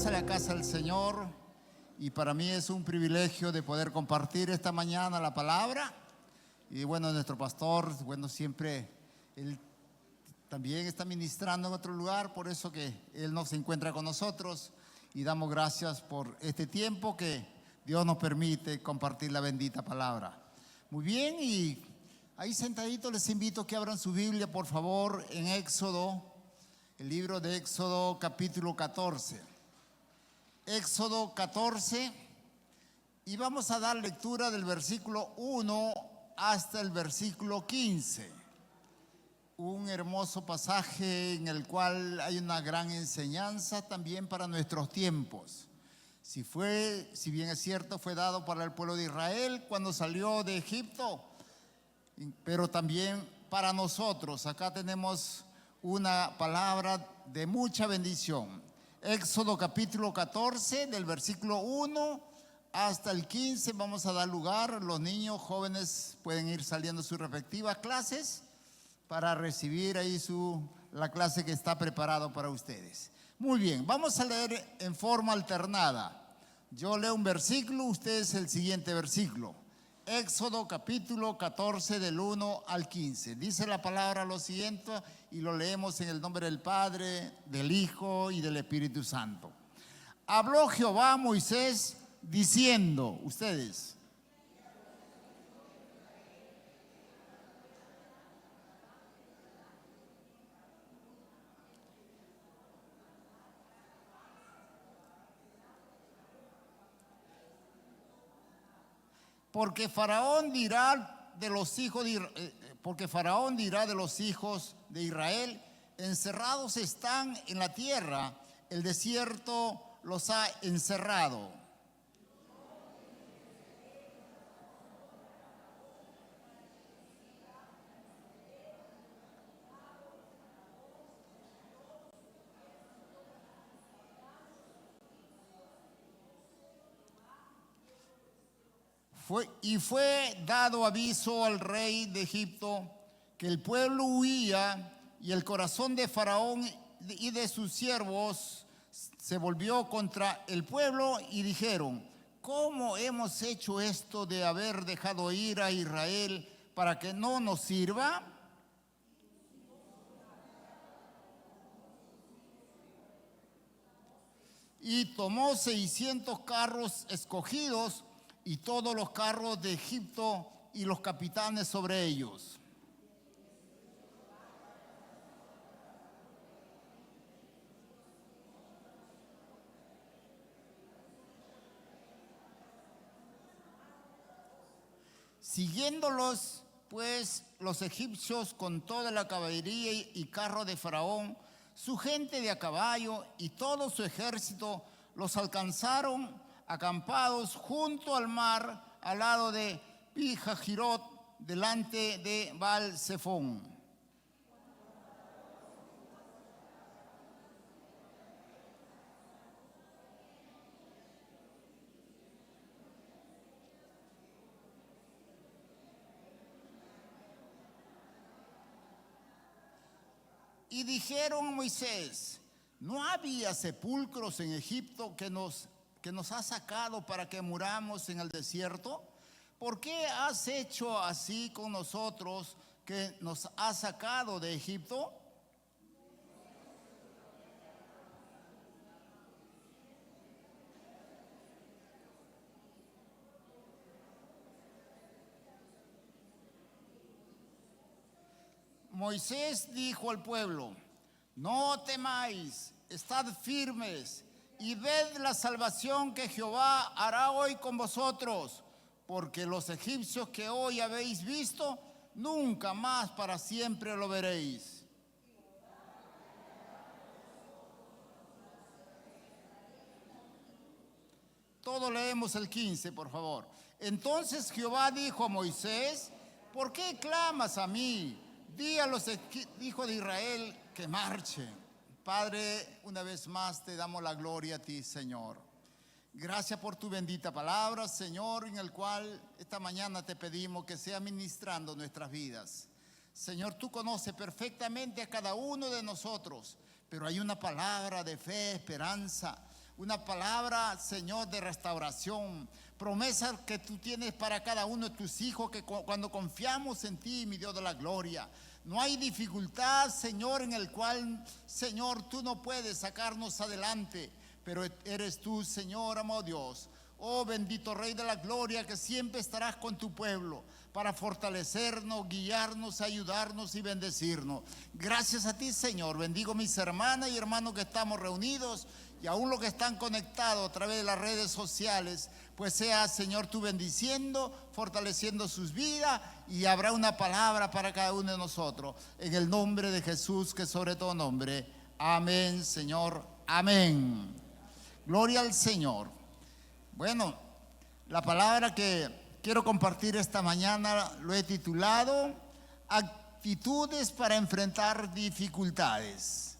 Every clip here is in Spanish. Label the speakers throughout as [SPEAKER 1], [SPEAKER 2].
[SPEAKER 1] casa, la casa del Señor, y para mí es un privilegio de poder compartir esta mañana la palabra. Y bueno, nuestro pastor, bueno, siempre él también está ministrando en otro lugar, por eso que él no se encuentra con nosotros, y damos gracias por este tiempo que Dios nos permite compartir la bendita palabra. Muy bien, y ahí sentaditos les invito a que abran su Biblia, por favor, en Éxodo, el libro de Éxodo capítulo 14. Éxodo 14, y vamos a dar lectura del versículo 1 hasta el versículo 15. Un hermoso pasaje en el cual hay una gran enseñanza también para nuestros tiempos. Si bien es cierto, fue dado para el pueblo de Israel cuando salió de Egipto, pero también para nosotros. Acá tenemos una palabra de mucha bendición. Éxodo capítulo 14, del versículo 1 hasta el 15, vamos a dar lugar. Los niños jóvenes pueden ir saliendo a sus respectivas clases para recibir ahí la clase que está preparado para ustedes. Muy bien, vamos a leer en forma alternada. Yo leo un versículo, ustedes el siguiente versículo. Éxodo capítulo 14 del 1 al 15. Dice la palabra lo siguiente y lo leemos en el nombre del Padre, del Hijo y del Espíritu Santo. Habló Jehová a Moisés diciendo, ustedes: porque Faraón dirá de los hijos de Israel, encerrados están en la tierra, el desierto los ha encerrado. Fue dado aviso al rey de Egipto que el pueblo huía, y el corazón de Faraón y de sus siervos se volvió contra el pueblo y dijeron: ¿cómo hemos hecho esto de haber dejado ir a Israel para que no nos sirva? Y tomó 600 carros escogidos y todos los carros de Egipto y los capitanes sobre ellos. Siguiéndolos pues los egipcios con toda la caballería y carro de Faraón, su gente de a caballo y todo su ejército, los alcanzaron acampados junto al mar, al lado de Pi-Hahirot, delante de Baal-Zephón. Y dijeron a Moisés: ¿no había sepulcros en Egipto que nos ha sacado para que muramos en el desierto? ¿Por qué has hecho así con nosotros que nos has sacado de Egipto? Moisés dijo al pueblo: no temáis, estad firmes y ved la salvación que Jehová hará hoy con vosotros, porque los egipcios que hoy habéis visto, nunca más para siempre lo veréis. Todos leemos el 15, por favor. Entonces Jehová dijo a Moisés: ¿por qué clamas a mí? Di a los hijos de Israel que marchen. Padre, una vez más te damos la gloria a ti, Señor. Gracias por tu bendita palabra, Señor, en el cual esta mañana te pedimos que sea ministrando nuestras vidas. Señor, tú conoces perfectamente a cada uno de nosotros, pero hay una palabra de fe, esperanza, una palabra, Señor, de restauración, promesas que tú tienes para cada uno de tus hijos, que cuando confiamos en ti, mi Dios de la gloria, no hay dificultad, Señor, en el cual, Señor, tú no puedes sacarnos adelante, pero eres tú, Señor, amado Dios. Oh bendito Rey de la Gloria, que siempre estarás con tu pueblo para fortalecernos, guiarnos, ayudarnos y bendecirnos. Gracias a ti, Señor. Bendigo mis hermanas y hermanos que estamos reunidos y aún los que están conectados a través de las redes sociales. Pues sea, Señor, tú bendiciendo, fortaleciendo sus vidas, y habrá una palabra para cada uno de nosotros. En el nombre de Jesús, que sobre todo nombre. Amén, Señor. Amén. Gloria al Señor. Bueno, la palabra que quiero compartir esta mañana lo he titulado Actitudes para enfrentar dificultades.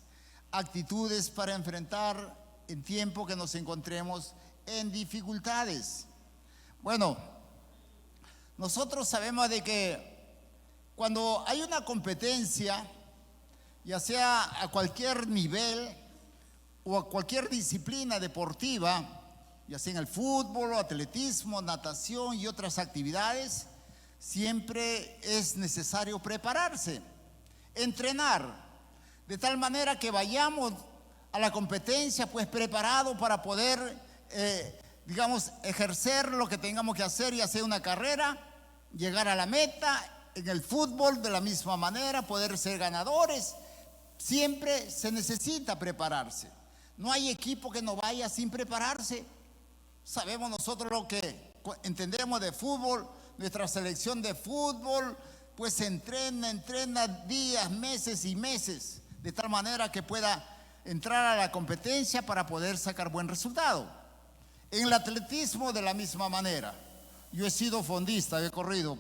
[SPEAKER 1] Actitudes para enfrentar en tiempo que nos encontremos en dificultades. Bueno, nosotros sabemos de que cuando hay una competencia, ya sea a cualquier nivel o a cualquier disciplina deportiva, ya sea en el fútbol, atletismo, natación y otras actividades, siempre es necesario prepararse, entrenar, de tal manera que vayamos a la competencia pues preparados para poder, ejercer lo que tengamos que hacer, y hacer una carrera, llegar a la meta. En el fútbol de la misma manera, poder ser ganadores. Siempre se necesita prepararse. No hay equipo que no vaya sin prepararse. Sabemos nosotros lo que entendemos de fútbol. Nuestra selección de fútbol pues entrena días, meses y meses, de tal manera que pueda entrar a la competencia para poder sacar buen resultado. En el atletismo de la misma manera. Yo he sido fondista, he corrido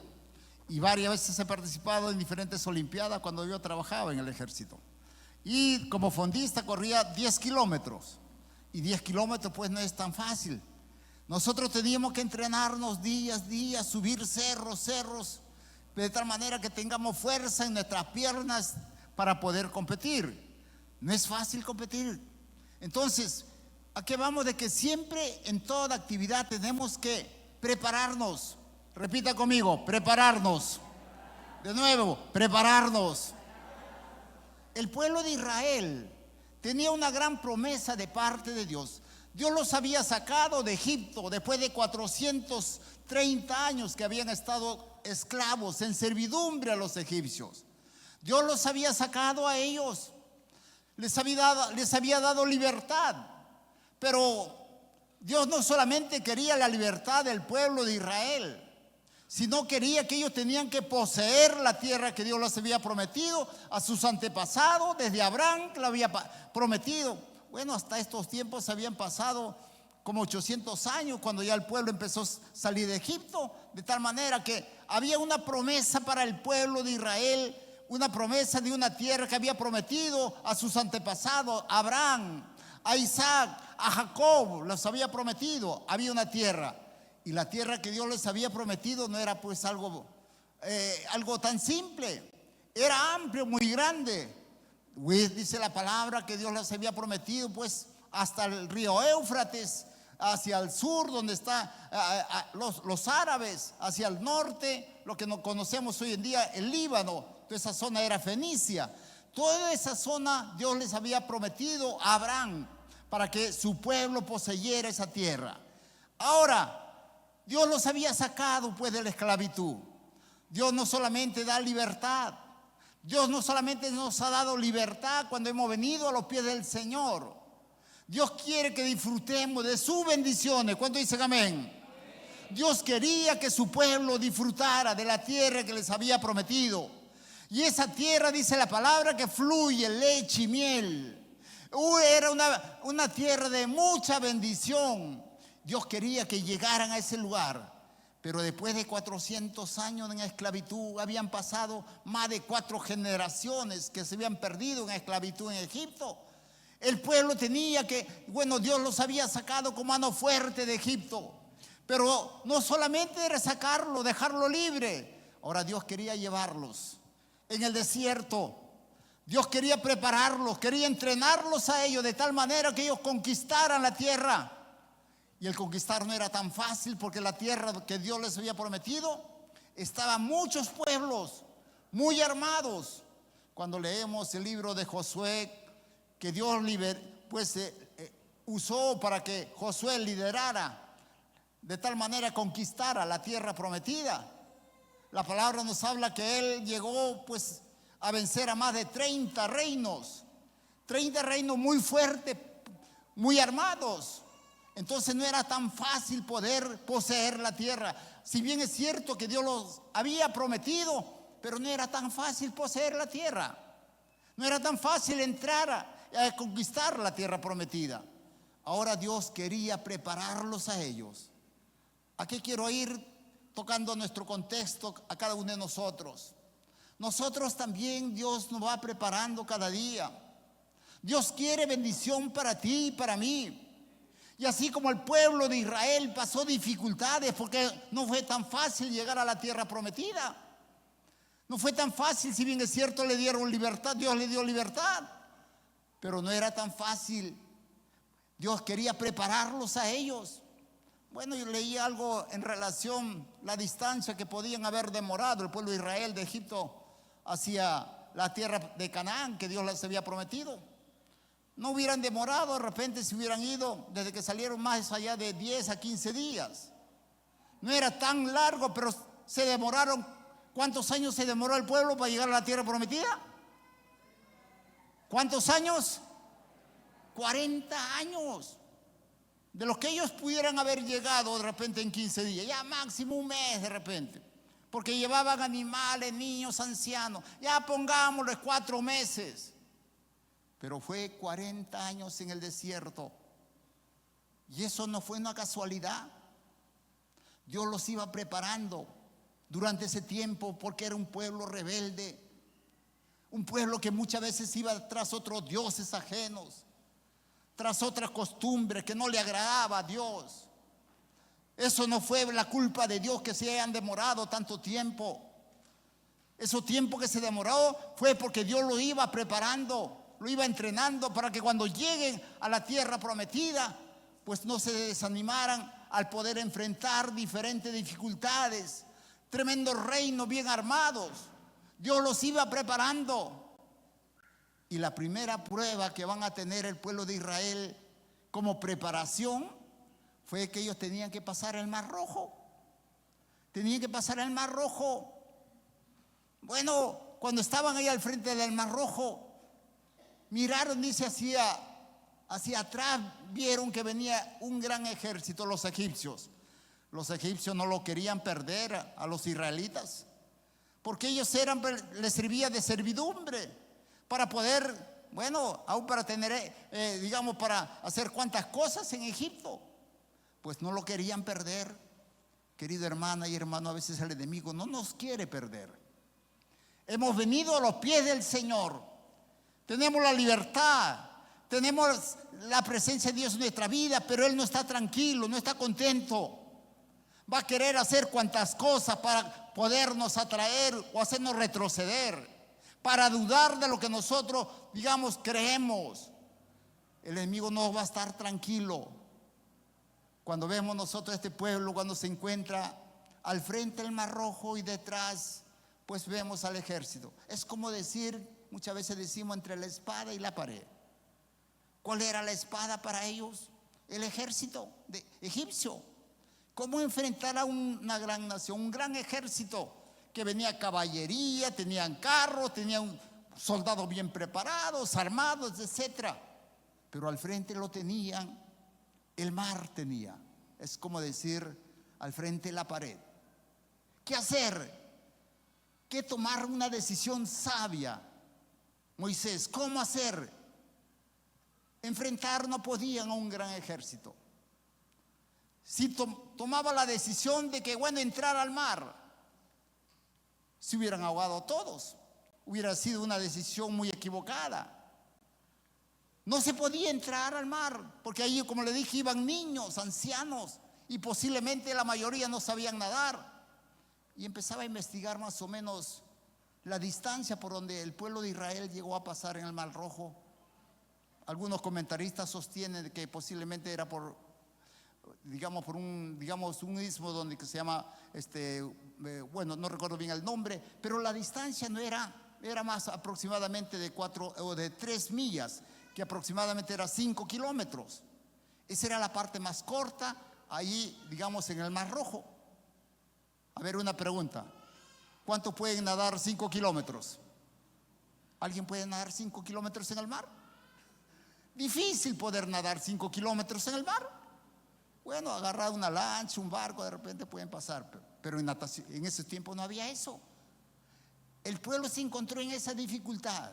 [SPEAKER 1] y varias veces he participado en diferentes olimpiadas cuando yo trabajaba en el ejército. Y como fondista corría 10 kilómetros. Y 10 kilómetros pues no es tan fácil. Nosotros teníamos que entrenarnos días, subir cerros, de tal manera que tengamos fuerza en nuestras piernas para poder competir. No es fácil competir. Entonces, ¿a qué vamos? De que siempre en toda actividad tenemos que prepararnos. Repita conmigo, prepararnos. De nuevo, prepararnos. El pueblo de Israel tenía una gran promesa de parte de Dios. Dios los había sacado de Egipto después de 430 años que habían estado esclavos en servidumbre a los egipcios. Dios los había sacado a ellos, les había dado libertad. Pero Dios no solamente quería la libertad del pueblo de Israel, sino quería que ellos tenían que poseer la tierra que Dios les había prometido a sus antepasados, desde Abraham, que la había prometido. Bueno, hasta estos tiempos habían pasado como 800 años cuando ya el pueblo empezó a salir de Egipto, de tal manera que había una promesa para el pueblo de Israel, una promesa de una tierra que había prometido a sus antepasados, a Abraham, a Isaac, a Jacob, les había prometido. Había una tierra, y la tierra que Dios les había prometido no era pues algo tan simple, era amplio, muy grande. Dice la palabra que Dios les había prometido pues hasta el río Éufrates, hacia el sur donde están los árabes, hacia el norte, lo que no conocemos hoy en día, el Líbano. Toda esa zona era Fenicia. Toda esa zona Dios les había prometido a Abraham para que su pueblo poseyera esa tierra. Ahora, Dios los había sacado pues de la esclavitud. Dios no solamente da libertad, Dios no solamente nos ha dado libertad cuando hemos venido a los pies del Señor. Dios quiere que disfrutemos de sus bendiciones. ¿Cuántos dicen amén? Dios quería que su pueblo disfrutara de la tierra que les había prometido. Y esa tierra, dice la palabra, que fluye leche y miel. Era una tierra de mucha bendición. Dios quería que llegaran a ese lugar. Pero después de 400 años en esclavitud, habían pasado más de 4 generaciones que se habían perdido en esclavitud en Egipto. El pueblo tenía que, Dios los había sacado con mano fuerte de Egipto. Pero no solamente era sacarlo, dejarlo libre. Ahora Dios quería llevarlos en el desierto. Dios quería prepararlos, quería entrenarlos a ellos de tal manera que ellos conquistaran la tierra. Y el conquistar no era tan fácil, porque la tierra que Dios les había prometido estaban muchos pueblos muy armados. Cuando leemos el libro de Josué, que Dios usó para que Josué liderara, de tal manera conquistara la tierra prometida, la palabra nos habla que él llegó a vencer a más de 30 reinos muy fuertes, muy armados. Entonces no era tan fácil poder poseer la tierra. Si bien es cierto que Dios los había prometido, pero no era tan fácil poseer la tierra. No era tan fácil entrar a conquistar la tierra prometida. Ahora Dios quería prepararlos a ellos. ¿A qué quiero ir? Tocando nuestro contexto a cada uno de nosotros. Nosotros también, Dios nos va preparando cada día. Dios quiere bendición para ti y para mí. Y así como el pueblo de Israel pasó dificultades, porque no fue tan fácil llegar a la tierra prometida. No fue tan fácil, si bien es cierto le dieron libertad, Dios le dio libertad, pero no era tan fácil. Dios quería prepararlos a ellos. Bueno, yo leí algo en relación a la distancia que podían haber demorado el pueblo de Israel de Egipto hacia la tierra de Canaán que Dios les había prometido. No hubieran demorado, de repente se hubieran ido desde que salieron más allá de 10 a 15 días. No era tan largo, pero se demoraron. ¿Cuántos años se demoró el pueblo para llegar a la tierra prometida? ¿Cuántos años? 40 años. De los que ellos pudieran haber llegado de repente en 15 días, ya máximo un mes de repente, porque llevaban animales, niños, ancianos, ya pongámosles 4 meses. Pero fue 40 años en el desierto. Y eso no fue una casualidad. Dios los iba preparando durante ese tiempo, porque era un pueblo rebelde, un pueblo que muchas veces iba tras otros dioses ajenos, tras otras costumbres que no le agradaba a Dios. Eso no fue la culpa de Dios que se hayan demorado tanto tiempo. Ese tiempo que se demoró fue porque Dios lo iba preparando, lo iba entrenando para que cuando lleguen a la tierra prometida, pues no se desanimaran al poder enfrentar diferentes dificultades. Tremendos reinos bien armados. Dios los iba preparando. Y la primera prueba que van a tener el pueblo de Israel como preparación fue que ellos tenían que pasar el Mar Rojo. Tenían que pasar el Mar Rojo. Bueno, cuando estaban ahí al frente del Mar Rojo, miraron, dice, hacia atrás, vieron que venía un gran ejército, los egipcios. Los egipcios no lo querían perder a los israelitas, porque ellos les servía de servidumbre para poder, aún para tener, para hacer cuantas cosas en Egipto. Pues no lo querían perder. Querido hermana y hermano, a veces el enemigo no nos quiere perder. Hemos venido a los pies del Señor. Tenemos la libertad, tenemos la presencia de Dios en nuestra vida, pero Él no está tranquilo, no está contento. Va a querer hacer cuantas cosas para podernos atraer o hacernos retroceder, para dudar de lo que nosotros, creemos. El enemigo no va a estar tranquilo. Cuando vemos nosotros este pueblo, cuando se encuentra al frente del Mar Rojo y detrás, pues vemos al ejército. Es como decir, muchas veces decimos, entre la espada y la pared. ¿Cuál era la espada para ellos? El ejército egipcio. ¿Cómo enfrentar a una gran nación, un gran ejército que venía caballería, tenían carros, tenían soldados bien preparados, armados, etcétera? Pero al frente lo tenían, el mar tenía. Es como decir, al frente la pared. ¿Qué hacer? ¿Qué tomar una decisión sabia? Moisés, ¿cómo hacer? Enfrentar no podían a un gran ejército. Si tomaba la decisión de que, entrar al mar, se hubieran ahogado todos. Hubiera sido una decisión muy equivocada. No se podía entrar al mar, porque ahí, como le dije, iban niños, ancianos, y posiblemente la mayoría no sabían nadar. Y empezaba a investigar más o menos La distancia por donde el pueblo de Israel llegó a pasar en el Mar Rojo, algunos comentaristas sostienen que posiblemente era por un istmo donde que se llama, bueno, no recuerdo bien el nombre, pero la distancia no era más aproximadamente de 4 o de 3 millas, que aproximadamente era 5 kilómetros. Esa era la parte más corta, ahí, digamos, en el Mar Rojo. A ver, una pregunta. ¿Cuánto pueden nadar 5 kilómetros? ¿Alguien puede nadar 5 kilómetros en el mar? Difícil poder nadar 5 kilómetros en el mar. Bueno, agarrar una lancha, un barco, de repente pueden pasar, pero en natación, en ese tiempo no había eso. El pueblo se encontró en esa dificultad.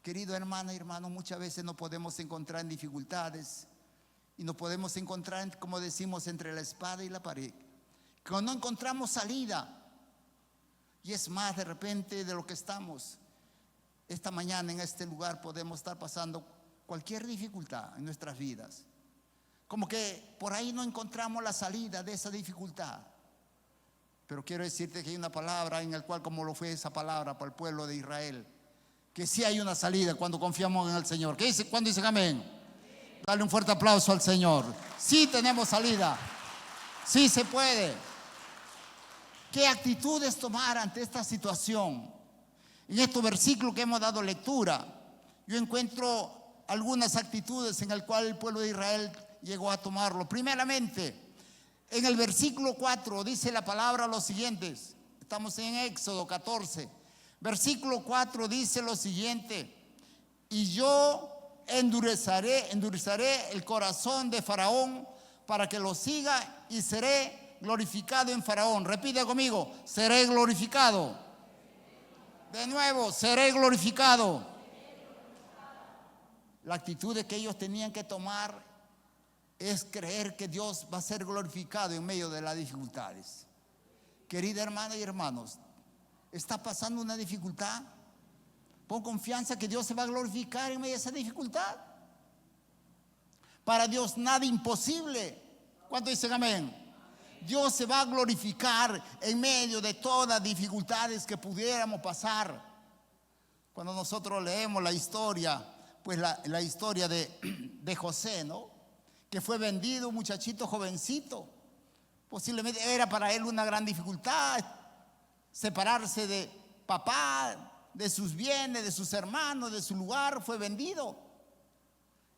[SPEAKER 1] Querido hermana y hermano, muchas veces nos podemos encontrar en dificultades y nos podemos encontrar, como decimos, entre la espada y la pared. Cuando no encontramos salida, y es más, de repente de lo que estamos esta mañana en este lugar, podemos estar pasando cualquier dificultad en nuestras vidas. Como que por ahí no encontramos la salida de esa dificultad. Pero quiero decirte que hay una palabra en la cual, como lo fue esa palabra para el pueblo de Israel, que sí hay una salida cuando confiamos en el Señor. ¿Qué dice? ¿Cuándo dicen amén? Dale un fuerte aplauso al Señor. Sí tenemos salida. Sí se puede. ¿Qué actitudes tomar ante esta situación? En estos versículos que hemos dado lectura, yo encuentro algunas actitudes en las cuales el pueblo de Israel llegó a tomarlo. Primeramente, en el versículo 4 dice la palabra lo siguiente. Estamos en Éxodo 14. Versículo 4 dice lo siguiente: y yo endureceré el corazón de Faraón para que lo siga, y seré glorificado en Faraón. Repite conmigo: seré glorificado. De nuevo, seré glorificado. La actitud que ellos tenían que tomar es creer que Dios va a ser glorificado en medio de las dificultades. Querida hermana y hermanos, ¿está pasando una dificultad? Pon confianza que Dios se va a glorificar en medio de esa dificultad. Para Dios nada imposible. ¿Cuántos dicen amén? Dios se va a glorificar en medio de todas las dificultades que pudiéramos pasar. Cuando nosotros leemos la historia, pues la historia de José, ¿no? Que fue vendido, un muchachito jovencito. Posiblemente era para él una gran dificultad separarse de papá, de sus bienes, de sus hermanos, de su lugar. Fue vendido.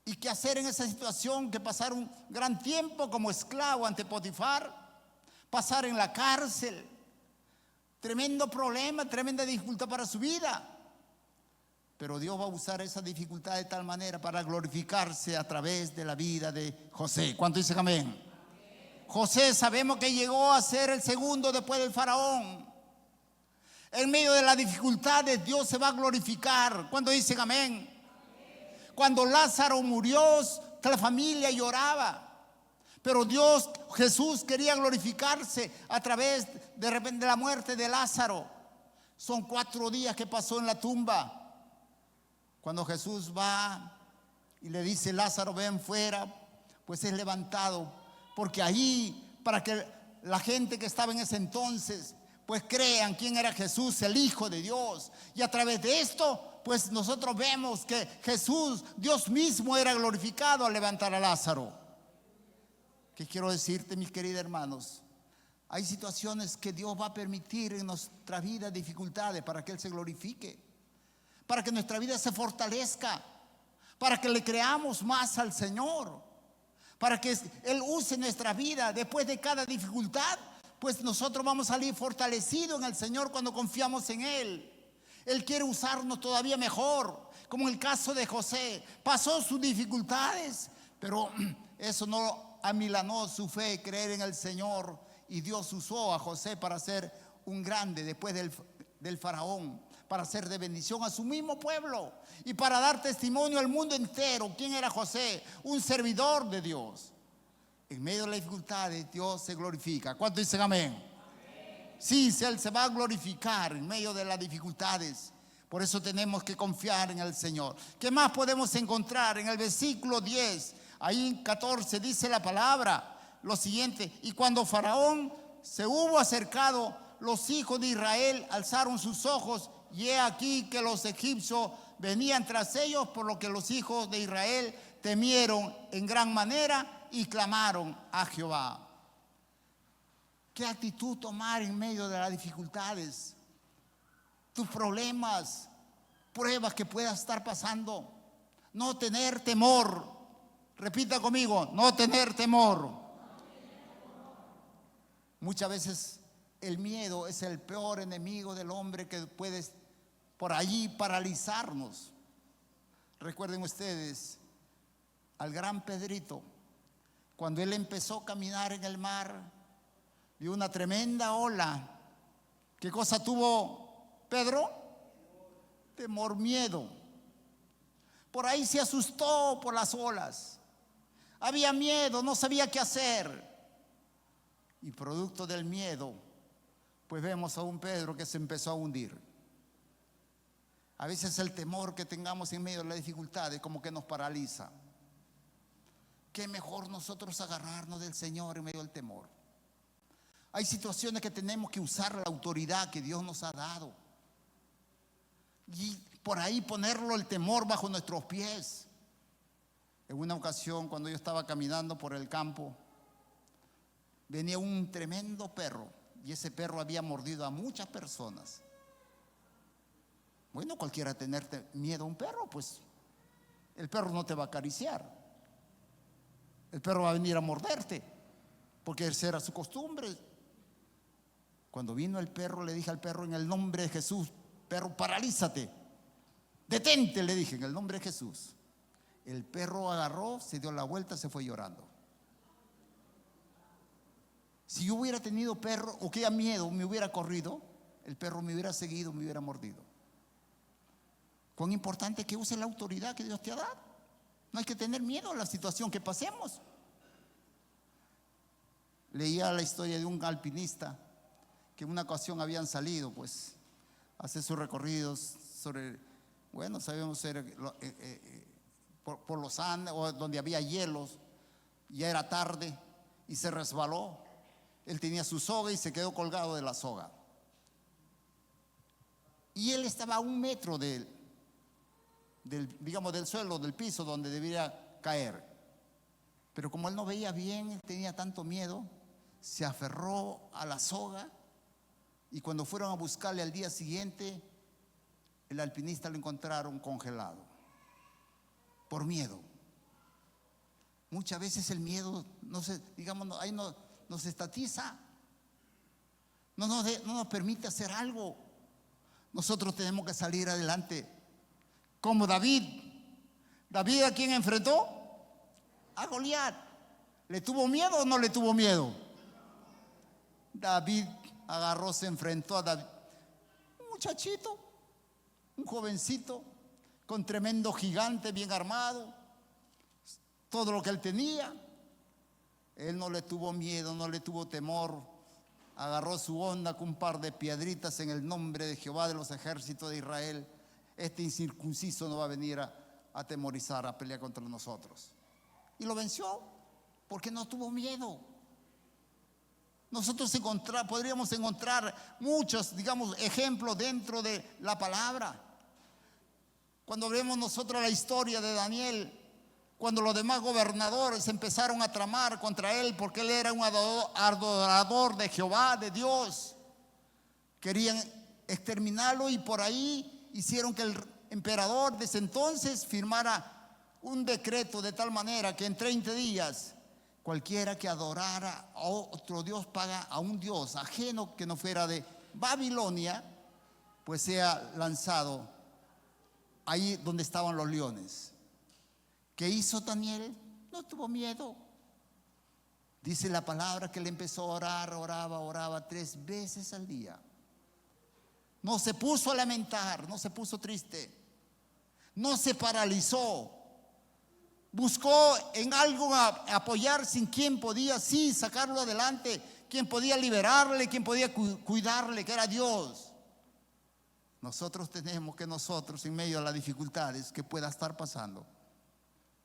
[SPEAKER 1] ¿Y qué hacer en esa situación? Que pasar un gran tiempo como esclavo ante Potifar, pasar en la cárcel. Tremendo problema, tremenda dificultad para su vida. Pero Dios va a usar esa dificultad de tal manera para glorificarse a través de la vida de José. ¿Cuánto dicen amén? José, sabemos que llegó a ser el segundo después del faraón. En medio de las dificultades Dios se va a glorificar. ¿Cuánto dicen amén? Cuando Lázaro murió, la familia lloraba. Pero Dios, Jesús, quería glorificarse a través de repente de la muerte de Lázaro. Son 4 días que pasó en la tumba. Cuando Jesús va y le dice: Lázaro, ven fuera, pues es levantado. Porque ahí, para que la gente que estaba en ese entonces, pues crean quién era Jesús, el Hijo de Dios. Y a través de esto, pues nosotros vemos que Jesús, Dios mismo, era glorificado al levantar a Lázaro. ¿Qué quiero decirte, mis queridos hermanos? Hay situaciones que Dios va a permitir en nuestra vida, dificultades, para que Él se glorifique, para que nuestra vida se fortalezca, para que le creamos más al Señor, para que Él use nuestra vida. Después de cada dificultad, pues nosotros vamos a salir fortalecidos en el Señor cuando confiamos en Él. Él quiere usarnos todavía mejor, como en el caso de José. Pasó sus dificultades, pero eso no amilanó su fe, creer en el Señor, y Dios usó a José para ser un grande después del faraón, para ser de bendición a su mismo pueblo y para dar testimonio al mundo entero. ¿Quién era José? Un servidor de Dios. En medio de las dificultades Dios se glorifica. ¿Cuántos dicen amén? Amén. Sí, Él se va a glorificar en medio de las dificultades. Por eso tenemos que confiar en el Señor. ¿Qué más podemos encontrar? En el versículo 10, ahí en 14 dice la palabra lo siguiente: y cuando Faraón se hubo acercado los hijos de Israel alzaron sus ojos y he aquí que los egipcios venían tras ellos, por lo que los hijos de Israel temieron en gran manera y clamaron a Jehová. ¿Qué actitud tomar en medio de las dificultades, tus problemas, pruebas que puedas estar pasando? No tener temor. Repita conmigo, no tener temor. Muchas veces el miedo es el peor enemigo del hombre que puede por allí paralizarnos. Recuerden ustedes al gran Pedrito, cuando él empezó a caminar en el mar, vio una tremenda ola. ¿Qué cosa tuvo Pedro? Temor, miedo. Por ahí se asustó por las olas. Había miedo, no sabía qué hacer. Y producto del miedo, pues vemos a un Pedro que se empezó a hundir. A veces el temor que tengamos en medio de la dificultad es como que nos paraliza. Qué mejor nosotros agarrarnos del Señor en medio del temor. Hay situaciones que tenemos que usar la autoridad que Dios nos ha dado. Y por ahí ponerlo el temor bajo nuestros pies. En una ocasión, cuando yo estaba caminando por el campo, venía un tremendo perro. Y ese perro había mordido a muchas personas. Bueno, cualquiera tener miedo a un perro, pues el perro no te va a acariciar. El perro va a venir a morderte, porque esa era su costumbre. Cuando vino el perro, le dije al perro: en el nombre de Jesús, perro, paralízate. Detente, le dije, en el nombre de Jesús. El perro agarró, se dio la vuelta, se fue llorando. Si yo hubiera tenido perro o que a miedo me hubiera corrido, el perro me hubiera seguido, me hubiera mordido. Cuán importante es que use la autoridad que Dios te ha dado. No hay que tener miedo a la situación que pasemos. Leía la historia de un alpinista que en una ocasión habían salido pues a hacer sus recorridos sobre, bueno, sabemos por los Andes, o donde había hielos. Ya era tarde y se resbaló. Él tenía su soga y se quedó colgado de la soga. Y él estaba a 1 metro del suelo, del piso donde debería caer. Pero como él no veía bien, tenía tanto miedo, se aferró a la soga. Y cuando fueron a buscarle al día siguiente, el alpinista lo encontraron congelado por miedo. Muchas veces el miedo ahí nos estatiza, no nos permite hacer algo. Nosotros tenemos que salir adelante. Como David. ¿David a quién enfrentó? A Goliat. ¿Le tuvo miedo o no le tuvo miedo? David agarró, se enfrentó a David. Un muchachito, un jovencito, con tremendo gigante bien armado. Todo lo que él tenía. Él no le tuvo miedo, no le tuvo temor. Agarró su onda con un par de piedritas en el nombre de Jehová de los ejércitos de Israel. Este incircunciso no va a venir a atemorizar, a pelear contra nosotros. Y lo venció porque no tuvo miedo. Nosotros podríamos encontrar muchos, ejemplos dentro de la palabra. Cuando vemos nosotros la historia de Daniel, cuando los demás gobernadores empezaron a tramar contra él porque él era un adorador de Jehová, de Dios, querían exterminarlo y por ahí hicieron que el emperador de ese entonces firmara un decreto de tal manera que en 30 días cualquiera que adorara a otro Dios, paga a un Dios ajeno que no fuera de Babilonia, pues sea lanzado ahí donde estaban los leones. ¿Qué hizo Daniel? No tuvo miedo. Dice la palabra que él empezó a orar, oraba 3 veces al día. No se puso a lamentar, no se puso triste, no se paralizó. Buscó en algo apoyarse, en quien podía sacarlo adelante, quien podía liberarle, quien podía cuidarle, que era Dios. Nosotros tenemos que en medio de las dificultades que pueda estar pasando,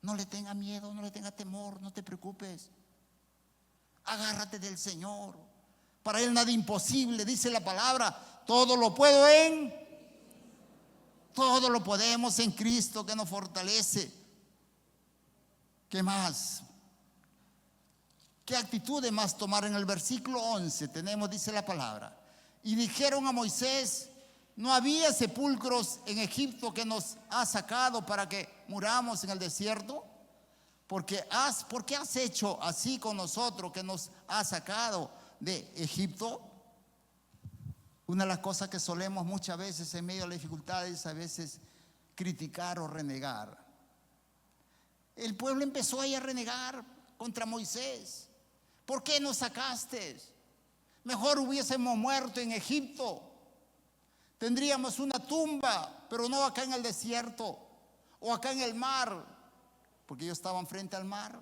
[SPEAKER 1] no le tenga miedo, no le tenga temor, no te preocupes. Agárrate del Señor. Para Él nada imposible, dice la palabra. Todo lo podemos en Cristo que nos fortalece. ¿Qué más? ¿Qué actitudes más tomar? En el versículo 11 tenemos, dice la palabra: y dijeron a Moisés: ¿no había sepulcros en Egipto que nos ha sacado para que muramos en el desierto? ¿Por qué has hecho así con nosotros, que nos has sacado de Egipto? Una de las cosas que solemos muchas veces en medio de las dificultades, a veces criticar o renegar. El pueblo empezó ahí a renegar contra Moisés. ¿Por qué nos sacaste? Mejor hubiésemos muerto en Egipto. Tendríamos una tumba, pero no acá en el desierto o acá en el mar, porque ellos estaban frente al mar.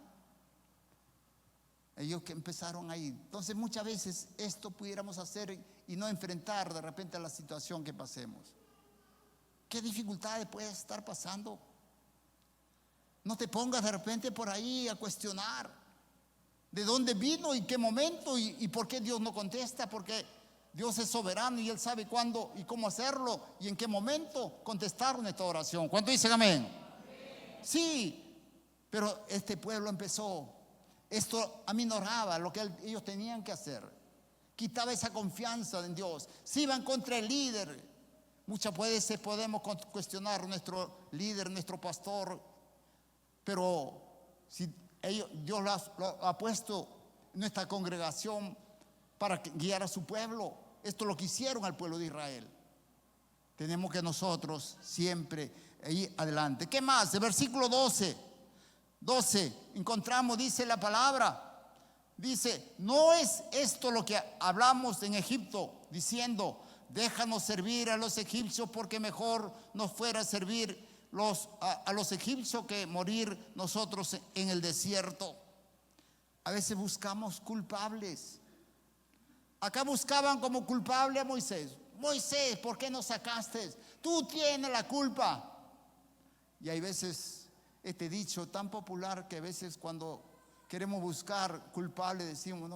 [SPEAKER 1] Ellos que empezaron ahí. Entonces muchas veces esto pudiéramos hacer y no enfrentar de repente a la situación que pasemos. ¿Qué dificultades puedes estar pasando? No te pongas de repente por ahí a cuestionar de dónde vino y qué momento y por qué Dios no contesta, porque Dios es soberano y Él sabe cuándo y cómo hacerlo y en qué momento contestar nuestra oración. ¿Cuánto dicen amén? Amén. Sí, pero este pueblo empezó, esto aminoraba lo que ellos tenían que hacer, quitaba esa confianza en Dios, se iban contra el líder. Muchas veces podemos cuestionar nuestro líder, nuestro pastor, pero si Dios lo ha puesto en nuestra congregación para guiar a su pueblo, esto lo que hicieron al pueblo de Israel. Tenemos que nosotros siempre ir adelante. ¿Qué más? El versículo 12 encontramos, dice la palabra, dice: ¿no es esto lo que hablamos en Egipto, diciendo: déjanos servir a los egipcios, porque mejor nos fuera servir a los egipcios que morir nosotros en el desierto? A veces buscamos culpables. Acá buscaban como culpable a Moisés. Moisés, ¿por qué nos sacaste? Tú tienes la culpa. Y hay veces este dicho tan popular que a veces cuando queremos buscar culpable decimos: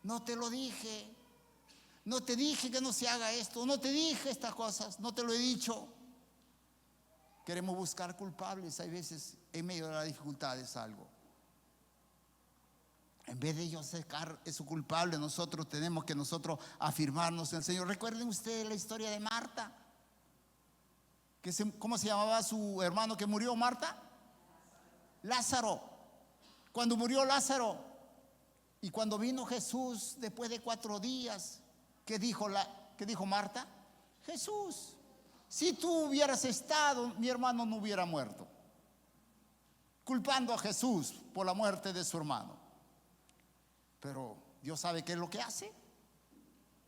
[SPEAKER 1] no te lo dije, no te dije que no se haga esto, no te dije estas cosas, no te lo he dicho. Queremos buscar culpables, hay veces en medio de las dificultades algo. En vez de ellos sacar eso culpable, nosotros tenemos que afirmarnos en el Señor. Recuerden ustedes la historia de Marta. ¿Cómo se llamaba su hermano que murió? Marta. Lázaro. Cuando murió Lázaro y cuando vino Jesús después de 4 días, ¿qué dijo Marta? Jesús, si tú hubieras estado, mi hermano no hubiera muerto. Culpando a Jesús por la muerte de su hermano. Pero Dios sabe qué es lo que hace.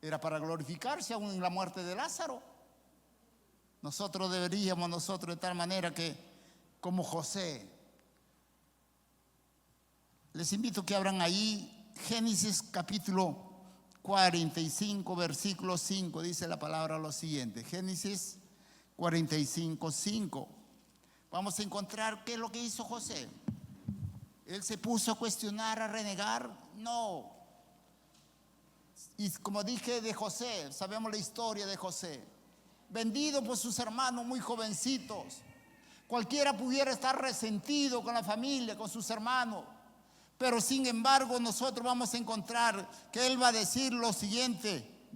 [SPEAKER 1] Era para glorificarse aún en la muerte de Lázaro. Nosotros deberíamos de tal manera que, como José, les invito a que abran ahí Génesis capítulo 45, versículo 5. Dice la palabra lo siguiente. Génesis 45, 5. Vamos a encontrar qué es lo que hizo José. Él se puso a cuestionar, a renegar. No. Y como dije de José, sabemos la historia de José. Vendido por sus hermanos muy jovencitos. Cualquiera pudiera estar resentido con la familia, con sus hermanos. Pero sin embargo nosotros vamos a encontrar que él va a decir lo siguiente: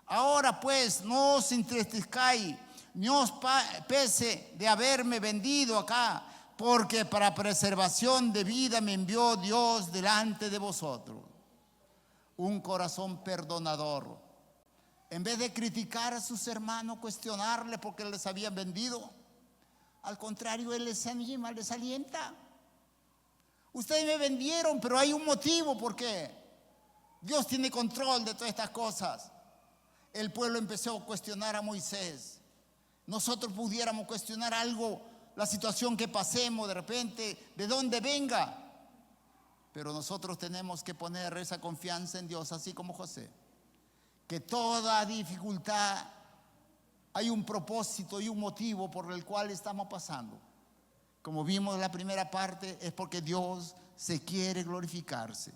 [SPEAKER 1] ahora pues no os entristezcáis, ni os pese de haberme vendido acá, porque para preservación de vida me envió Dios delante de vosotros. Un corazón perdonador. En vez de criticar a sus hermanos, cuestionarles porque les habían vendido, al contrario, él les anima, les alienta. Ustedes me vendieron, pero hay un motivo por qué. Dios tiene control de todas estas cosas. El pueblo empezó a cuestionar a Moisés. Nosotros pudiéramos cuestionar algo, la situación que pasemos de repente, de dónde venga. Pero nosotros tenemos que poner esa confianza en Dios, así como José. Que toda dificultad hay un propósito y un motivo por el cual estamos pasando. Como vimos en la primera parte, es porque Dios se quiere glorificarse.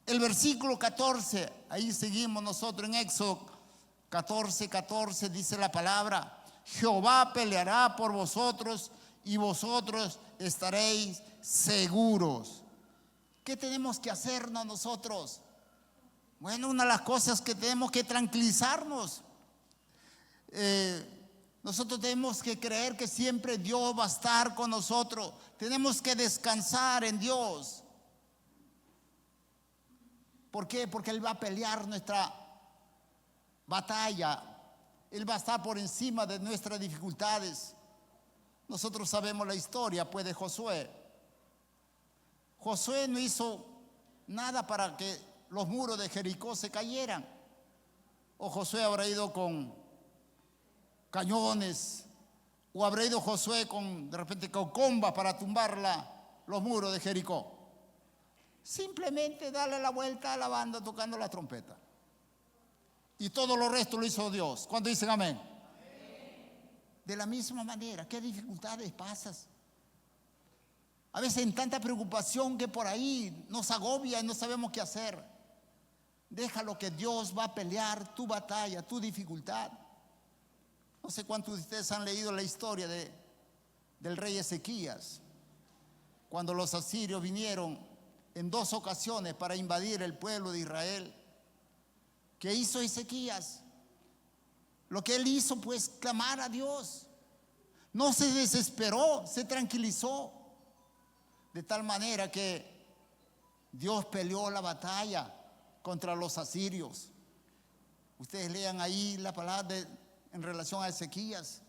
[SPEAKER 1] El versículo 14, ahí seguimos nosotros en Éxodo 14:14, dice la palabra: Jehová peleará por vosotros y vosotros estaréis seguros. ¿Qué tenemos que hacernos nosotros? Bueno, una de las cosas que tenemos que tranquilizarnos. Nosotros tenemos que creer que siempre Dios va a estar con nosotros. Tenemos que descansar en Dios. ¿Por qué? Porque Él va a pelear nuestra batalla. Él va a estar por encima de nuestras dificultades. Nosotros sabemos la historia, pues, de Josué. Josué no hizo nada para que los muros de Jericó se cayeran. O Josué habrá ido con cañones, o habrá ido Josué de repente con combas para tumbar los muros de Jericó. Simplemente darle la vuelta a la banda tocando la trompeta. Y todo lo resto lo hizo Dios. ¿Cuántos dicen amén? De la misma manera, ¿qué dificultades pasas? A veces en tanta preocupación que por ahí nos agobia y no sabemos qué hacer. Déjalo que Dios va a pelear tu batalla, tu dificultad. No sé cuántos de ustedes han leído la historia del rey Ezequías, cuando los asirios vinieron en 2 ocasiones para invadir el pueblo de Israel. ¿Qué hizo Ezequías? Lo que él hizo, pues, clamar a Dios. No se desesperó, se tranquilizó. De tal manera que Dios peleó la batalla contra los asirios. Ustedes lean ahí la palabra en relación a Ezequías.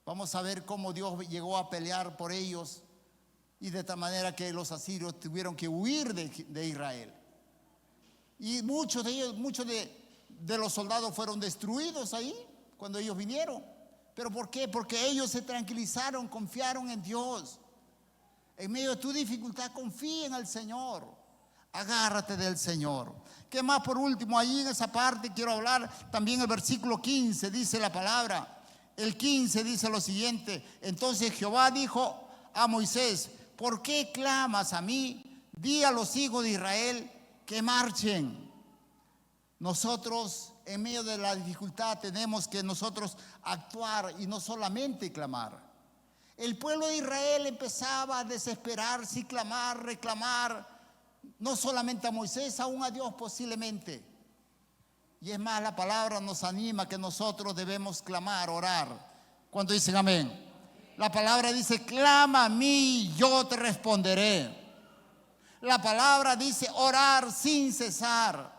[SPEAKER 1] Vamos a ver cómo Dios llegó a pelear por ellos. Y de tal manera que los asirios tuvieron que huir de Israel. Y muchos de ellos, de los soldados fueron destruidos ahí cuando ellos vinieron. ¿Pero por qué? Porque ellos se tranquilizaron, confiaron en Dios. En medio de tu dificultad, confía en el Señor. Agárrate del Señor. ¿Qué más? Por último, ahí en esa parte quiero hablar también el versículo 15, dice la palabra. El 15 dice lo siguiente: entonces Jehová dijo a Moisés: ¿por qué clamas a mí? Di a los hijos de Israel que marchen. Nosotros, en medio de la dificultad, tenemos que nosotros actuar y no solamente clamar. El pueblo de Israel empezaba a desesperarse y clamar, reclamar, no solamente a Moisés, aún a Dios posiblemente. Y es más, la palabra nos anima que nosotros debemos clamar, orar. ¿Cuántos dicen amén? La palabra dice: clama a mí, yo te responderé. La palabra dice orar sin cesar.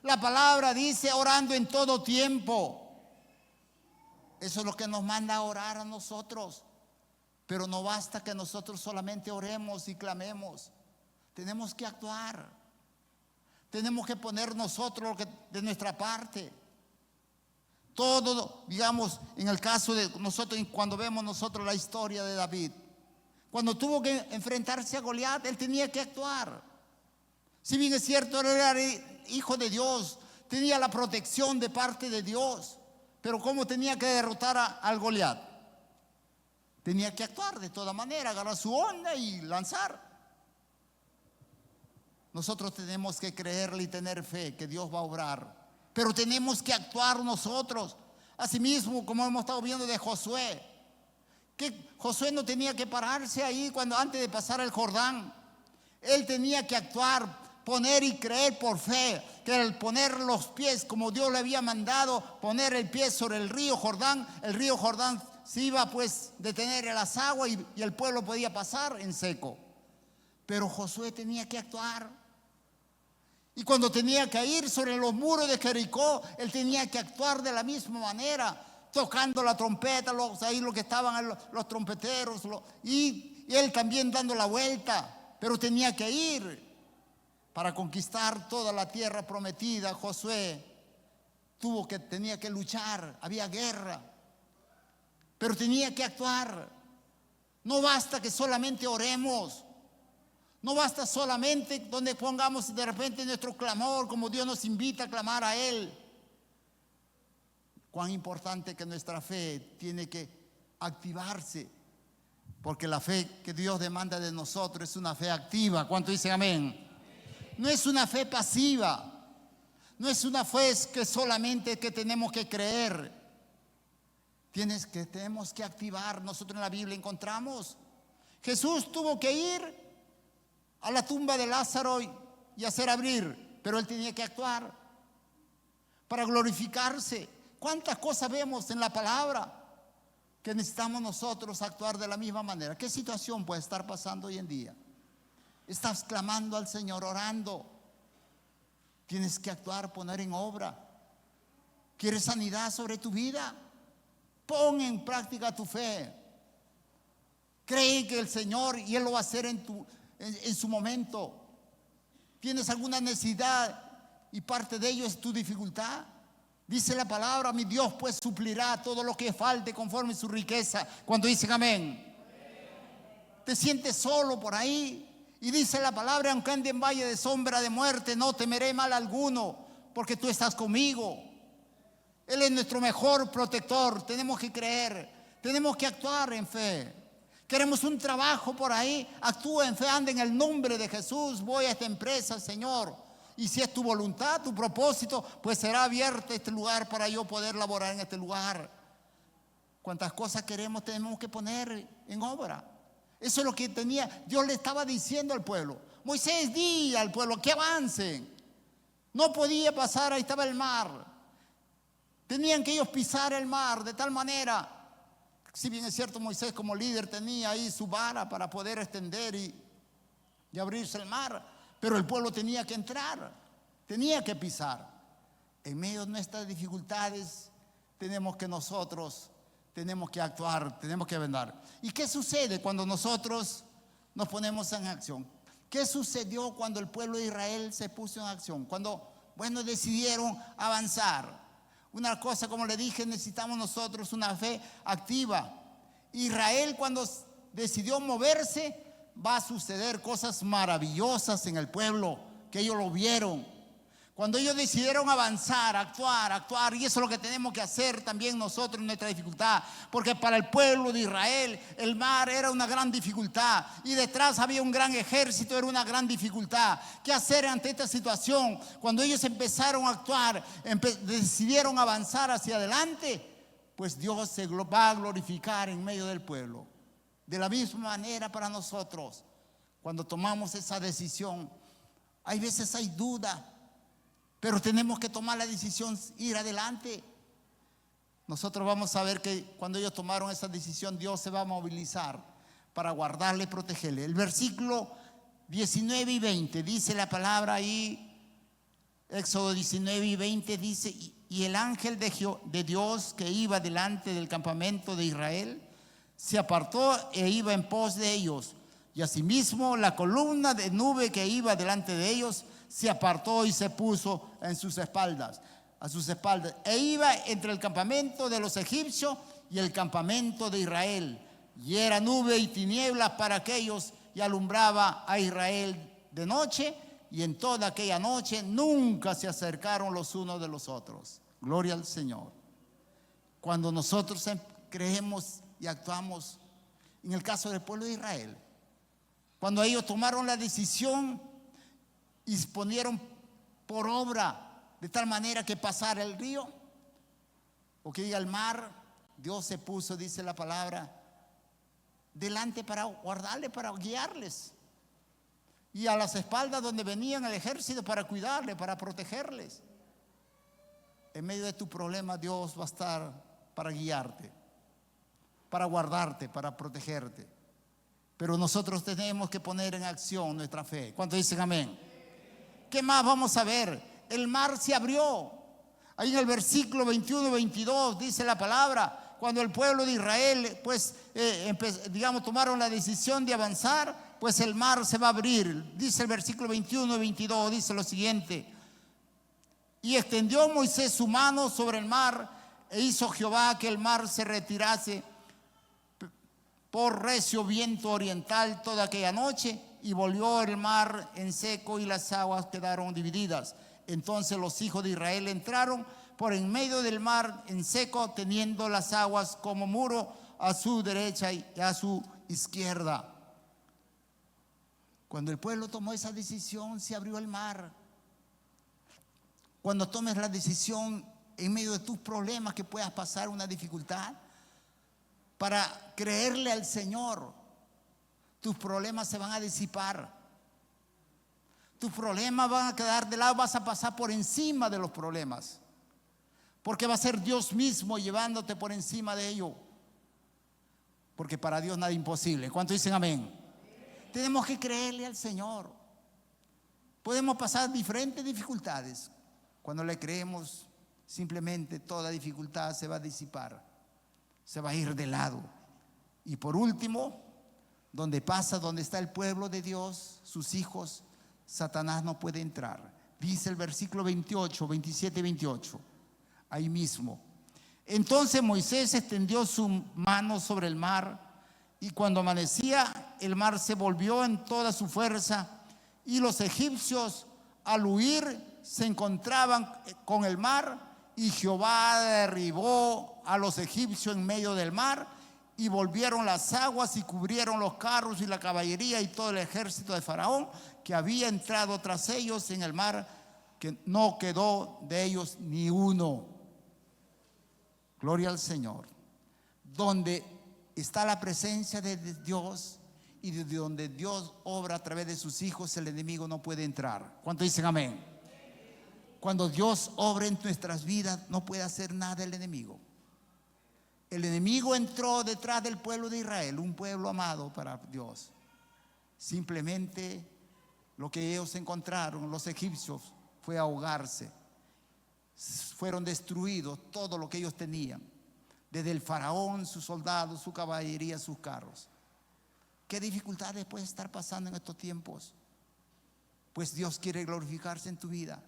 [SPEAKER 1] La palabra dice orando en todo tiempo. Eso es lo que nos manda a orar a nosotros. Pero no basta que nosotros solamente oremos y clamemos. Tenemos que actuar. Tenemos que poner nosotros de nuestra parte. Todo, digamos, en el caso de nosotros, cuando vemos nosotros la historia de David, cuando tuvo que enfrentarse a Goliat, él tenía que actuar. Si bien es cierto, él era hijo de Dios, tenía la protección de parte de Dios, pero ¿cómo tenía que derrotar al Goliat? Tenía que actuar de toda manera, agarrar su onda y lanzar. Nosotros tenemos que creerle y tener fe que Dios va a obrar, pero tenemos que actuar nosotros. Asimismo, como hemos estado viendo de Josué, que Josué no tenía que pararse ahí antes de pasar el Jordán. Él tenía que actuar, poner y creer por fe, que al poner los pies como Dios le había mandado, poner el pie sobre el río Jordán se iba pues detener en las aguas y el pueblo podía pasar en seco. Pero Josué tenía que actuar. Y cuando tenía que ir sobre los muros de Jericó, él tenía que actuar de la misma manera, tocando la trompeta, ahí lo que estaban los trompeteros, y él también dando la vuelta. Pero tenía que ir para conquistar toda la tierra prometida. Josué tenía que luchar, había guerra. Pero tenía que actuar. No basta que solamente oremos. No basta solamente donde pongamos de repente nuestro clamor, como Dios nos invita a clamar a Él. Cuán importante que nuestra fe tiene que activarse. Porque la fe que Dios demanda de nosotros es una fe activa. ¿Cuánto dicen amén? no es una fe pasiva. No es una fe que solamente que tenemos que creer. Tenemos que activar. Nosotros en la Biblia encontramos, Jesús tuvo que ir a la tumba de Lázaro y hacer abrir, pero él tenía que actuar para glorificarse. ¿Cuántas cosas vemos en la palabra que necesitamos nosotros actuar de la misma manera? ¿Qué situación puede estar pasando hoy en día? Estás clamando al Señor, orando. Tienes que actuar, poner en obra. ¿Quieres sanidad sobre tu vida? Pon en práctica tu fe. Cree que el Señor y Él lo va a hacer en su momento. ¿Tienes alguna necesidad y parte de ello es tu dificultad? Dice la palabra, mi Dios pues suplirá todo lo que falte conforme su riqueza. Cuando dicen amén. Te sientes solo por ahí y dice la palabra, aunque ande en valle de sombra de muerte, no temeré mal alguno, porque tú estás conmigo. Él es nuestro mejor protector. Tenemos que creer, tenemos que actuar en fe. Queremos un trabajo por ahí, actúa en fe, anda en el nombre de Jesús. Voy a esta empresa, Señor, y si es tu voluntad, tu propósito, pues será abierto este lugar para yo poder laborar en este lugar. Cuántas cosas queremos, tenemos que poner en obra. Eso es lo que Dios le estaba diciendo al pueblo. Moisés, di al pueblo que avancen. No podía pasar, ahí estaba el mar. Tenían que ellos pisar el mar de tal manera. Si bien es cierto, Moisés como líder tenía ahí su vara para poder extender y abrirse el mar, pero el pueblo tenía que entrar, tenía que pisar. En medio de nuestras dificultades tenemos que actuar, tenemos que vendar. ¿Y qué sucede cuando nosotros nos ponemos en acción? ¿Qué sucedió cuando el pueblo de Israel se puso en acción? Cuando, decidieron avanzar. Una cosa, como le dije, necesitamos nosotros una fe activa. Israel, cuando decidió moverse, va a suceder cosas maravillosas en el pueblo, que ellos lo vieron. Cuando ellos decidieron avanzar, actuar, y eso es lo que tenemos que hacer también nosotros en nuestra dificultad, porque para el pueblo de Israel el mar era una gran dificultad y detrás había un gran ejército, era una gran dificultad. ¿Qué hacer ante esta situación? Cuando ellos empezaron a actuar, decidieron avanzar hacia adelante, pues Dios se va a glorificar en medio del pueblo. De la misma manera para nosotros, cuando tomamos esa decisión, hay veces hay duda, pero tenemos que tomar la decisión, ir adelante. Nosotros vamos a ver que cuando ellos tomaron esa decisión, Dios se va a movilizar para guardarle y protegerle. El versículo 19 y 20 dice la palabra ahí, Éxodo 19 y 20 dice, y el ángel de Dios que iba delante del campamento de Israel se apartó e iba en pos de ellos. Y asimismo la columna de nube que iba delante de ellos se apartó y se puso a sus espaldas, e iba entre el campamento de los egipcios y el campamento de Israel, y era nube y tinieblas para aquellos, y alumbraba a Israel de noche, y en toda aquella noche nunca se acercaron los unos de los otros. Gloria al Señor. Cuando nosotros creemos y actuamos, en el caso del pueblo de Israel, cuando ellos tomaron la decisión y ponieron por obra de tal manera que pasara el río o que diga el mar, Dios se puso, dice la palabra, delante para guardarle, para guiarles, y a las espaldas donde venían el ejército para cuidarle, para protegerles. En medio de tu problema Dios va a estar para guiarte, para guardarte, para protegerte. Pero nosotros tenemos que poner en acción nuestra fe. ¿Cuántos dicen amén? ¿Qué más vamos a ver? El mar se abrió. Ahí en el versículo 21-22 dice la palabra, cuando el pueblo de Israel tomaron la decisión de avanzar, pues el mar se va a abrir. Dice el versículo 21-22, dice lo siguiente: y extendió Moisés su mano sobre el mar, e hizo Jehová que el mar se retirase por recio viento oriental toda aquella noche, y volvió el mar en seco y las aguas quedaron divididas. Entonces los hijos de Israel entraron por en medio del mar en seco, teniendo las aguas como muro a su derecha y a su izquierda. Cuando el pueblo tomó esa decisión, se abrió el mar. Cuando tomes la decisión en medio de tus problemas, que puedas pasar una dificultad, para creerle al Señor, tus problemas se van a disipar. Tus problemas van a quedar de lado, vas a pasar por encima de los problemas. Porque va a ser Dios mismo llevándote por encima de ello. Porque para Dios nada es imposible. ¿Cuántos dicen amén? Tenemos que creerle al Señor. Podemos pasar diferentes dificultades. Cuando le creemos, simplemente toda dificultad se va a disipar, se va a ir de lado. Y por último, donde está el pueblo de Dios, sus hijos, Satanás no puede entrar. Dice el versículo 28, 27 y 28, ahí mismo. Entonces Moisés extendió su mano sobre el mar, y cuando amanecía, el mar se volvió en toda su fuerza, y los egipcios, al huir, se encontraban con el mar, y Jehová derribó a los egipcios en medio del mar, y volvieron las aguas y cubrieron los carros y la caballería y todo el ejército de Faraón que había entrado tras ellos en el mar, que no quedó de ellos ni uno. Gloria al Señor. Donde está la presencia de Dios y de donde Dios obra a través de sus hijos, el enemigo no puede entrar. ¿Cuántos dicen amén? Cuando Dios obra en nuestras vidas, no puede hacer nada el enemigo. El enemigo entró detrás del pueblo de Israel, un pueblo amado para Dios. Simplemente lo que ellos encontraron, los egipcios, fue ahogarse. Fueron destruidos todo lo que ellos tenían, desde el faraón, sus soldados, su caballería, sus carros. ¿Qué dificultades puede estar pasando en estos tiempos? Pues Dios quiere glorificarse en tu vida.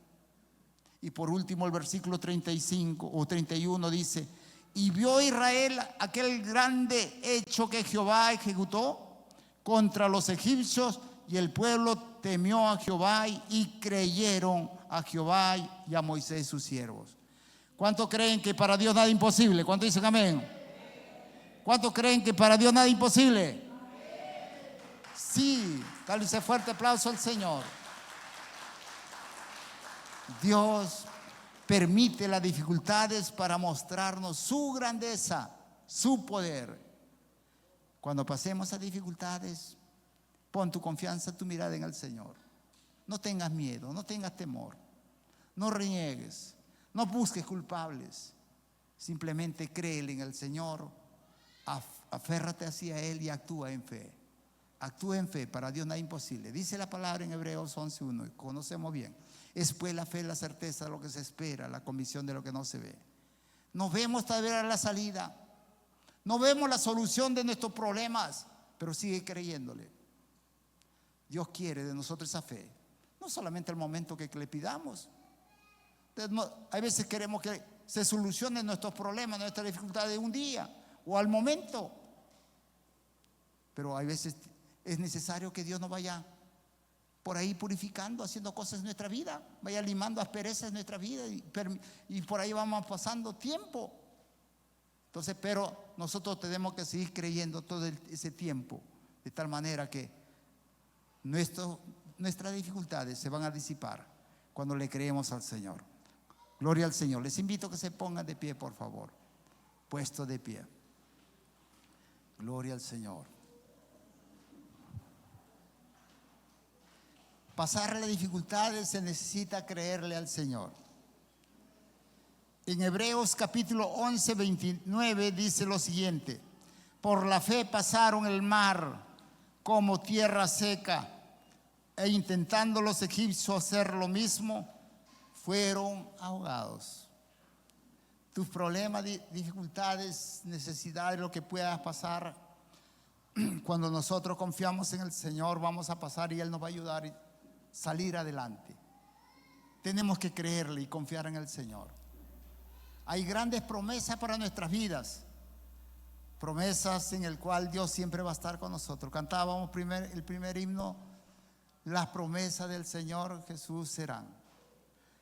[SPEAKER 1] Y por último, el versículo 35 o 31 dice: y vio Israel aquel grande hecho que Jehová ejecutó contra los egipcios, y el pueblo temió a Jehová y creyeron a Jehová y a Moisés sus siervos. ¿Cuántos creen que para Dios nada es imposible? ¿Cuántos dicen amén? ¿Cuántos creen que para Dios nada es imposible? Sí, dale ese fuerte aplauso al Señor. Dios permite las dificultades para mostrarnos su grandeza, su poder. Cuando pasemos a dificultades, pon tu confianza, tu mirada en el Señor. No tengas miedo, no tengas temor, no reniegues, no busques culpables. Simplemente créele en el Señor, aférrate hacia Él y actúa en fe. Actúa en fe, para Dios nada es imposible. Dice la palabra en Hebreos 11:1, conocemos bien. Es pues la fe, la certeza de lo que se espera, la convicción de lo que no se ve. No vemos todavía la salida, no vemos la solución de nuestros problemas, pero sigue creyéndole. Dios quiere de nosotros esa fe, no solamente el momento que le pidamos. Hay veces queremos que se solucionen nuestros problemas, nuestras dificultades de un día o al momento, pero hay veces es necesario que Dios nos vaya por ahí purificando, haciendo cosas en nuestra vida, vaya limando asperezas en nuestra vida, y por ahí vamos pasando tiempo. Entonces, pero nosotros tenemos que seguir creyendo todo ese tiempo, de tal manera que nuestras dificultades se van a disipar cuando le creemos al Señor. Gloria al Señor. Les invito a que se pongan de pie, por favor. Puesto de pie. Gloria al Señor. Pasar las dificultades se necesita creerle al Señor. En Hebreos capítulo 11, 29 dice lo siguiente: por la fe pasaron el mar como tierra seca, e intentando los egipcios hacer lo mismo, fueron ahogados. Tus problemas, dificultades, necesidades, lo que puedas pasar, cuando nosotros confiamos en el Señor, vamos a pasar y Él nos va a ayudar a salir adelante. Tenemos que creerle y confiar en el Señor. Hay grandes promesas para nuestras vidas, promesas en el cual Dios siempre va a estar con nosotros. Cantábamos el primer himno: las promesas del Señor Jesús serán.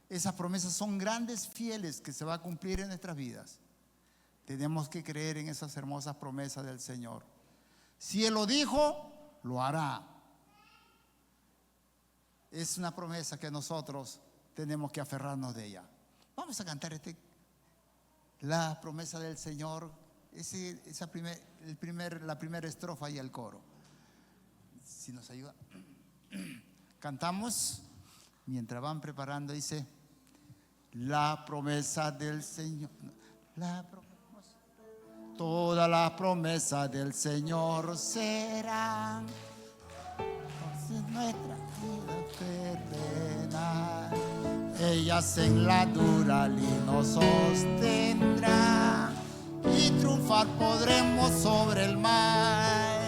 [SPEAKER 1] Esas promesas son grandes, fieles, que se va a cumplir en nuestras vidas. Tenemos que creer en esas hermosas promesas del Señor. Si Él lo dijo, lo hará. es una promesa que nosotros tenemos que aferrarnos de ella. Vamos a cantar la promesa del Señor, la primera estrofa y el coro. Si nos ayuda. Cantamos mientras van preparando. Dice: la promesa del Señor, todas las promesas del Señor serán nuestra vida terrenal. Ellas en la dura lid nos sostendrán y triunfar podremos sobre el mal.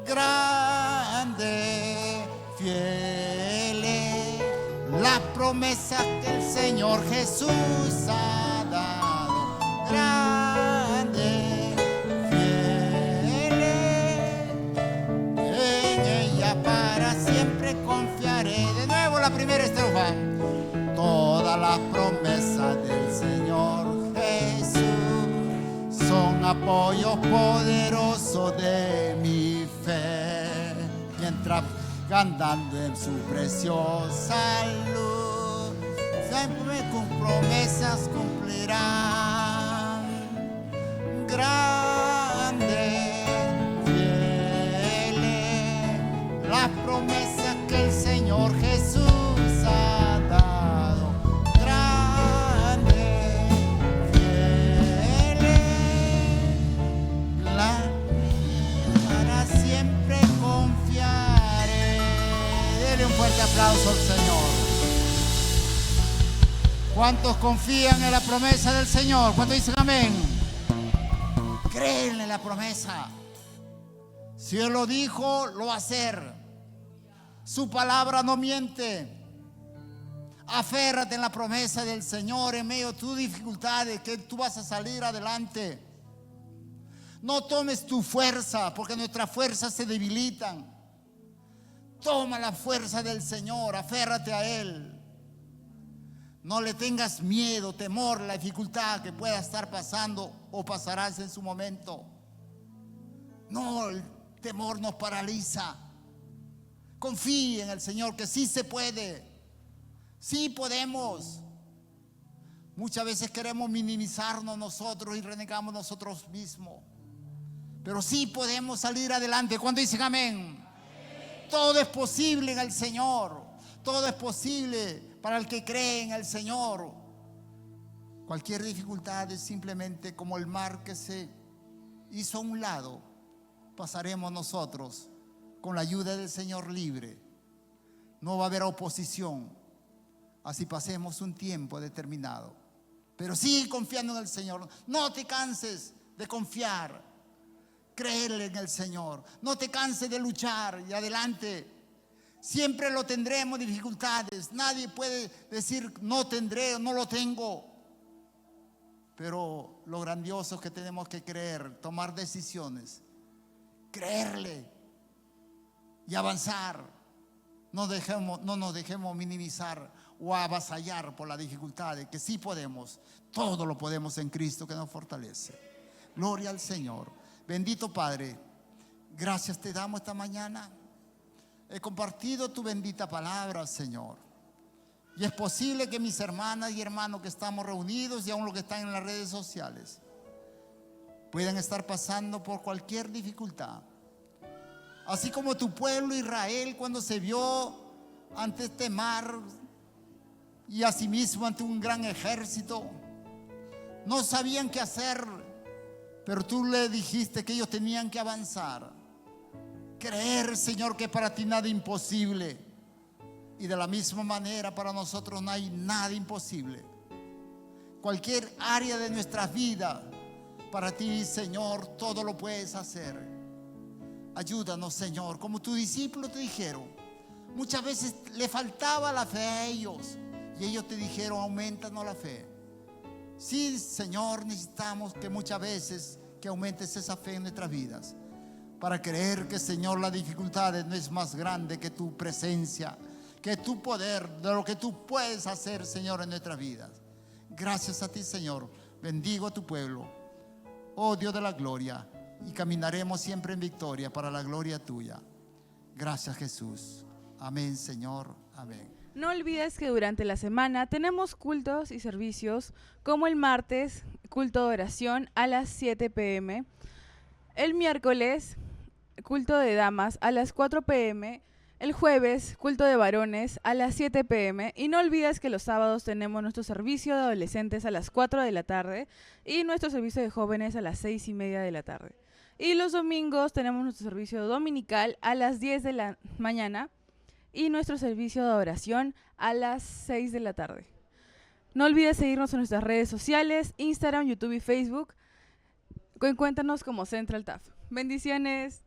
[SPEAKER 1] Grande, fieles, la promesa que el Señor Jesús ha dado. Grande, fieles, en ella para siempre confiaré. De nuevo la primera estrofa. Todas las promesas del Señor Jesús son apoyos poderosos de mi fe. Mientras andando en su preciosa luz, siempre con promesas cumplirán. Grande, fieles, las promesas que el Señor Jesús ha dado. Grande, fieles, para siempre confiaré. Dele un fuerte aplauso al Señor. ¿Cuántos confían en la promesa del Señor? ¿Cuántos dicen amén? Creen en la promesa. Si Él lo dijo, lo va a hacer. Su palabra no miente. Aférrate en la promesa del Señor en medio de tus dificultades, que tú vas a salir adelante. No tomes tu fuerza, porque nuestras fuerzas se debilitan. Toma la fuerza del Señor, aférrate a Él. No le tengas miedo, temor, la dificultad que pueda estar pasando o pasarás en su momento. No, el temor nos paraliza. Confíe en el Señor, que sí se puede. Sí podemos. Muchas veces queremos minimizarnos nosotros y renegamos nosotros mismos. Pero sí podemos salir adelante. ¿Cuándo dicen amén? Todo es posible en el Señor. Todo es posible para el que cree en el Señor. Cualquier dificultad es simplemente como el mar que se hizo a un lado. Pasaremos nosotros con la ayuda del Señor libre. No va a haber oposición. Así pasemos un tiempo determinado. Pero sigue confiando en el Señor. No te canses de confiar. Créele en el Señor. No te canses de luchar y adelante. Siempre lo tendremos dificultades. Nadie puede decir no tendré o no lo tengo. Pero lo grandioso es que tenemos que creer, tomar decisiones, creerle y avanzar. No nos dejemos minimizar o avasallar por las dificultades, que sí podemos. Todo lo podemos en Cristo que nos fortalece. Gloria al Señor. Bendito Padre, gracias te damos esta mañana. He compartido tu bendita palabra, Señor. Y es posible que mis hermanas y hermanos que estamos reunidos y aún los que están en las redes sociales puedan estar pasando por cualquier dificultad. Así como tu pueblo Israel, cuando se vio ante este mar y asimismo ante un gran ejército, no sabían qué hacer, pero tú le dijiste que ellos tenían que avanzar. Creer, Señor, que para ti nada es imposible. Y de la misma manera para nosotros no hay nada imposible. Cualquier área de nuestras vidas, para ti, Señor, todo lo puedes hacer. Ayúdanos, Señor, como tus discípulos te dijeron. Muchas veces le faltaba la fe a ellos y ellos te dijeron, aumentanos la fe. Sí, Señor, necesitamos que muchas veces que aumentes esa fe en nuestras vidas, para creer que, Señor, la dificultad no es más grande que tu presencia, que tu poder, de lo que tú puedes hacer, Señor, en nuestras vidas. Gracias a ti, Señor. Bendigo a tu pueblo, oh Dios de la gloria, y caminaremos siempre en victoria para la gloria tuya. Gracias, Jesús. Amén, Señor. Amén.
[SPEAKER 2] No olvides que durante la semana tenemos cultos y servicios, como el martes, culto de oración a las 7 p.m., el miércoles, culto de damas a las 4 p.m., el jueves, culto de varones a las 7 p.m. Y no olvides que los sábados tenemos nuestro servicio de adolescentes a las 4 de la tarde y nuestro servicio de jóvenes a las 6:30 de la tarde. Y los domingos tenemos nuestro servicio dominical a las 10 de la mañana y nuestro servicio de oración a las 6 de la tarde. No olvides seguirnos en nuestras redes sociales, Instagram, YouTube y Facebook. Encuéntranos como Central TAF. Bendiciones.